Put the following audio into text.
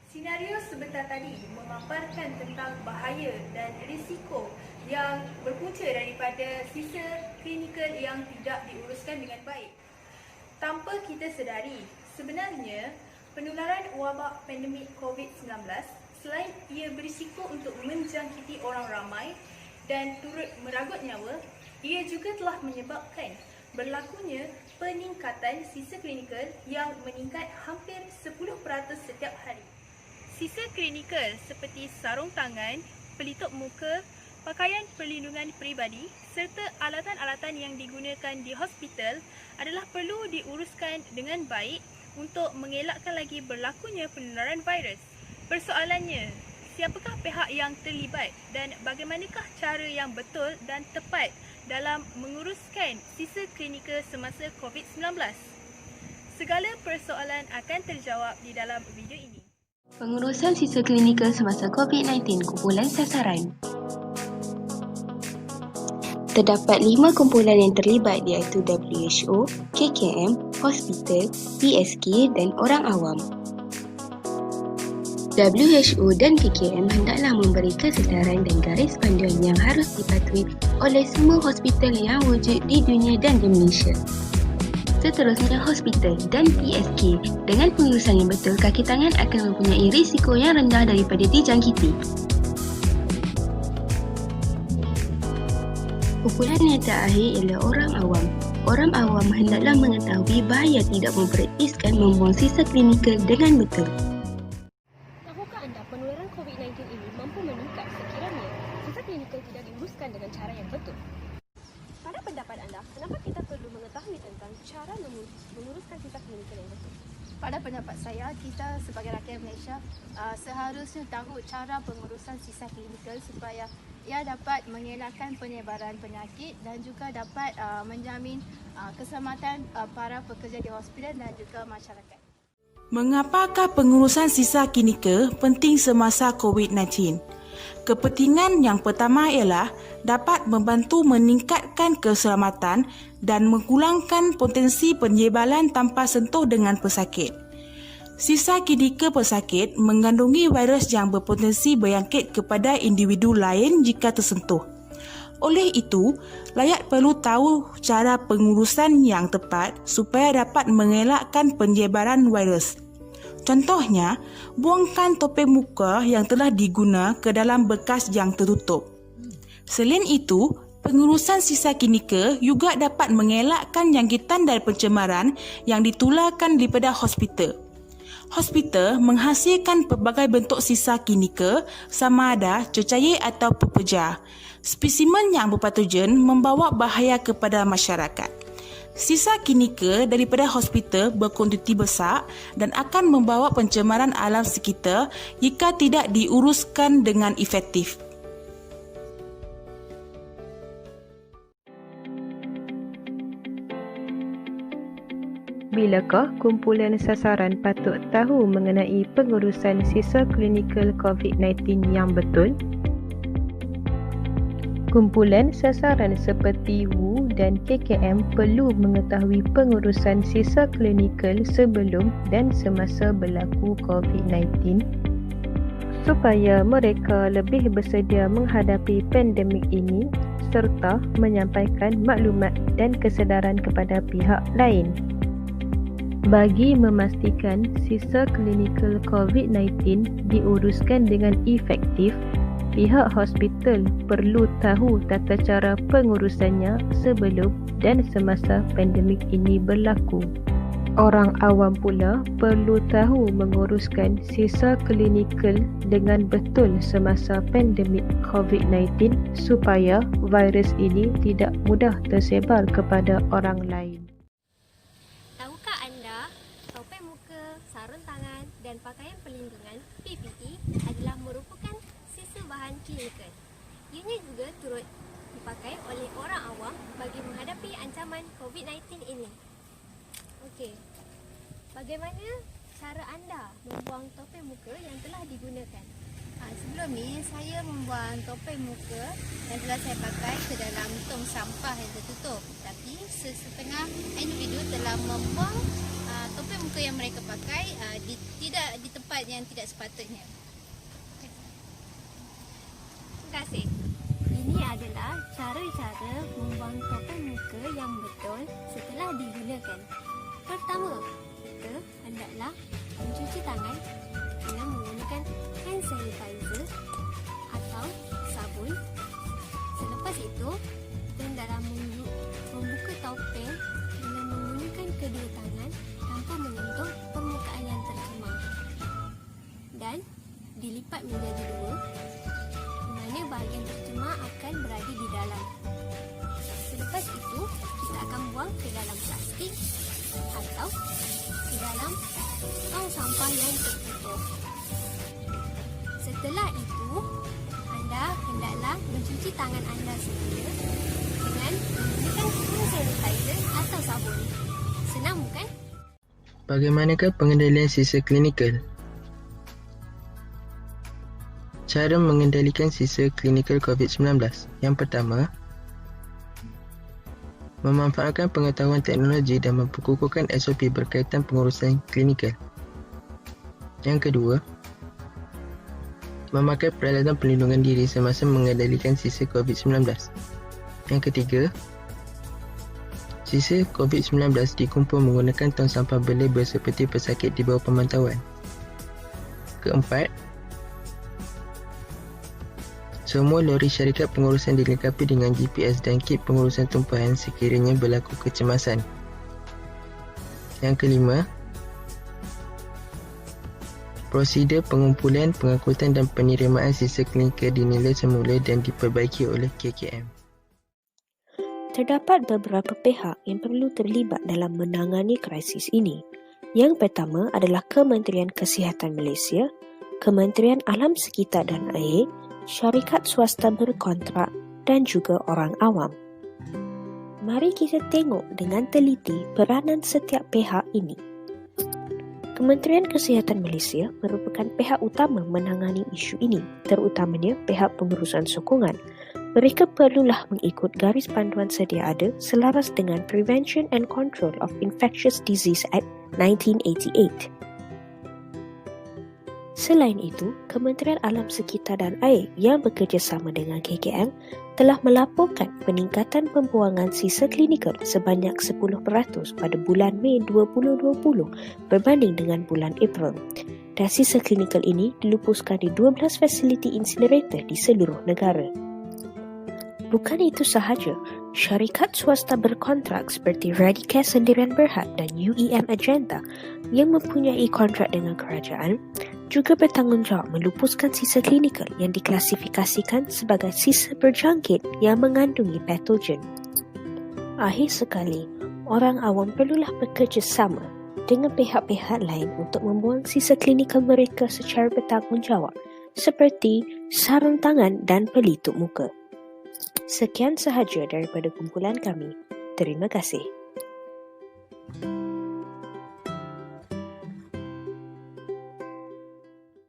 Senario sebentar tadi memaparkan tentang bahaya dan risiko yang berpunca daripada sisa klinikal yang tidak diuruskan dengan baik. Tanpa kita sedari, sebenarnya penularan wabak pandemik COVID-19 selain ia berisiko untuk menjangkiti orang ramai dan turut meragut nyawa, ia juga telah menyebabkan berlakunya peningkatan sisa klinikal yang meningkat hampir 10% setiap hari. Sisa klinikal seperti sarung tangan, pelitup muka, pakaian perlindungan peribadi serta alatan-alatan yang digunakan di hospital adalah perlu diuruskan dengan baik untuk mengelakkan lagi berlakunya penularan virus. Persoalannya, siapakah pihak yang terlibat dan bagaimanakah cara yang betul dan tepat dalam menguruskan sisa klinikal semasa COVID-19? Segala persoalan akan terjawab di dalam video ini. Pengurusan sisa klinikal semasa COVID-19 kumpulan sasaran. Terdapat 5 kumpulan yang terlibat iaitu WHO, KKM, hospital, PSK dan orang awam. WHO dan KKM hendaklah memberi kesedaran dan garis panduan yang harus dipatuhi oleh semua hospital yang wujud di dunia dan di Malaysia. Seterusnya, hospital dan PSK dengan pengurusan yang betul, kaki tangan akan mempunyai risiko yang rendah daripada dijangkiti. Kumpulan yang terakhir ialah orang awam. Orang awam hendaklah mengetahui bahaya tidak mempraktiskan membuang sisa klinikal dengan betul. Tahukah anda penularan COVID-19 ini mampu meningkat sekiranya sisa klinikal tidak diuruskan dengan cara yang betul? Pada pendapat anda, kenapa kita perlu mengetahui tentang cara menguruskan sisa klinikal yang betul? Pada pendapat saya, kita sebagai rakyat Malaysia seharusnya tahu cara pengurusan sisa klinikal supaya ia dapat mengelakkan penyebaran penyakit dan juga dapat menjamin keselamatan para pekerja di hospital dan juga masyarakat. Mengapakah pengurusan sisa klinikal penting semasa COVID-19? Kepentingan yang pertama ialah dapat membantu meningkatkan keselamatan dan mengurangkan potensi penyebaran tanpa sentuh dengan pesakit. Sisa klinikal pesakit mengandungi virus yang berpotensi berjangkit kepada individu lain jika tersentuh. Oleh itu, rakyat perlu tahu cara pengurusan yang tepat supaya dapat mengelakkan penyebaran virus. Contohnya, buangkan topeng muka yang telah diguna ke dalam bekas yang tertutup. Selain itu, pengurusan sisa klinikal juga dapat mengelakkan jangkitan dan pencemaran yang ditularkan daripada hospital. Hospital menghasilkan pelbagai bentuk sisa klinikal sama ada cecair atau pepejar. Spesimen yang berpatogen membawa bahaya kepada masyarakat. Sisa klinikal daripada hospital berkuantiti besar dan akan membawa pencemaran alam sekitar jika tidak diuruskan dengan efektif. Bilakah kumpulan sasaran patut tahu mengenai pengurusan sisa klinikal COVID-19 yang betul? Kumpulan sasaran seperti WHO dan KKM perlu mengetahui pengurusan sisa klinikal sebelum dan semasa berlaku COVID-19 supaya mereka lebih bersedia menghadapi pandemik ini serta menyampaikan maklumat dan kesedaran kepada pihak lain. Bagi memastikan sisa klinikal COVID-19 diuruskan dengan efektif, pihak hospital perlu tahu tata cara pengurusannya sebelum dan semasa pandemik ini berlaku. Orang awam pula perlu tahu menguruskan sisa klinikal dengan betul semasa pandemik COVID-19 supaya virus ini tidak mudah tersebar kepada orang lain. Tahukah anda, topeng muka, sarung tangan dan pakaian perlindungan PPE adalah merupakan sisa bahan klinikal. Ianya juga turut dipakai oleh orang awam bagi menghadapi ancaman COVID-19 ini. Okey, bagaimana cara anda membuang topeng muka yang telah digunakan? Sebelum ni saya membuang topeng muka yang telah saya pakai ke dalam tong sampah yang tertutup. Tapi sesetengah individu telah membuang topeng muka yang mereka pakai tidak di tempat yang tidak sepatutnya. Terima kasih. Ini adalah cara-cara membuang topeng muka yang betul setelah digunakan. Pertama, kita hendaklah mencuci tangan dengan menggunakan hand sanitizer atau sabun. Selepas itu, kita hendaklah membuka topeng dengan menggunakan kedua tangan tanpa menyentuh permukaan yang tercemar. Dan dilipat menjadi dua, di mana bahagian tercemar akan berada di dalam. Selepas itu, kita akan buang ke dalam plastik atau ke dalam tong sampah yang tertutup. Setelah itu, anda hendaklah mencuci tangan anda semula dengan menggunakan hand sanitizer atau sabun. Senang bukan? Bagaimanakah pengendalian sisa klinikal? Cara mengendalikan sisa klinikal COVID-19. Yang pertama, memanfaatkan pengetahuan teknologi dan memperkukuhkan SOP berkaitan pengurusan klinikal. Yang kedua, memakai peralatan perlindungan diri semasa mengendalikan sisa COVID-19. Yang ketiga, sisa COVID-19 dikumpul menggunakan tong sampah berlabel seperti pesakit di bawah pemantauan. Keempat, semua lori syarikat pengurusan dilengkapi dengan GPS dan kit pengurusan tumpahan sekiranya berlaku kecemasan. Yang kelima, prosedur pengumpulan, pengangkutan dan penerimaan sisa klinikal dinilai semula dan diperbaiki oleh KKM. Terdapat beberapa pihak yang perlu terlibat dalam menangani krisis ini. Yang pertama adalah Kementerian Kesihatan Malaysia, Kementerian Alam Sekitar dan Air, syarikat swasta berkontrak dan juga orang awam. Mari kita tengok dengan teliti peranan setiap pihak ini. Kementerian Kesihatan Malaysia merupakan pihak utama menangani isu ini, terutamanya pihak pengurusan sokongan. Mereka perlulah mengikut garis panduan sedia ada selaras dengan Prevention and Control of Infectious Disease Act 1988. Selain itu, Kementerian Alam Sekitar dan Air yang bekerjasama dengan KKM telah melaporkan peningkatan pembuangan sisa klinikal sebanyak 10% pada bulan Mei 2020 berbanding dengan bulan April. Dan sisa klinikal ini dilupuskan di 12 fasiliti incinerator di seluruh negara. Bukan itu sahaja, syarikat swasta berkontrak seperti Radicare Sendirian Berhad dan UEM Agenda yang mempunyai kontrak dengan kerajaan juga bertanggungjawab melupuskan sisa klinikal yang diklasifikasikan sebagai sisa berjangkit yang mengandungi patogen. Akhir sekali, orang awam perlulah bekerjasama dengan pihak-pihak lain untuk membuang sisa klinikal mereka secara bertanggungjawab seperti sarung tangan dan pelitup muka. Sekian sahaja daripada kumpulan kami. Terima kasih.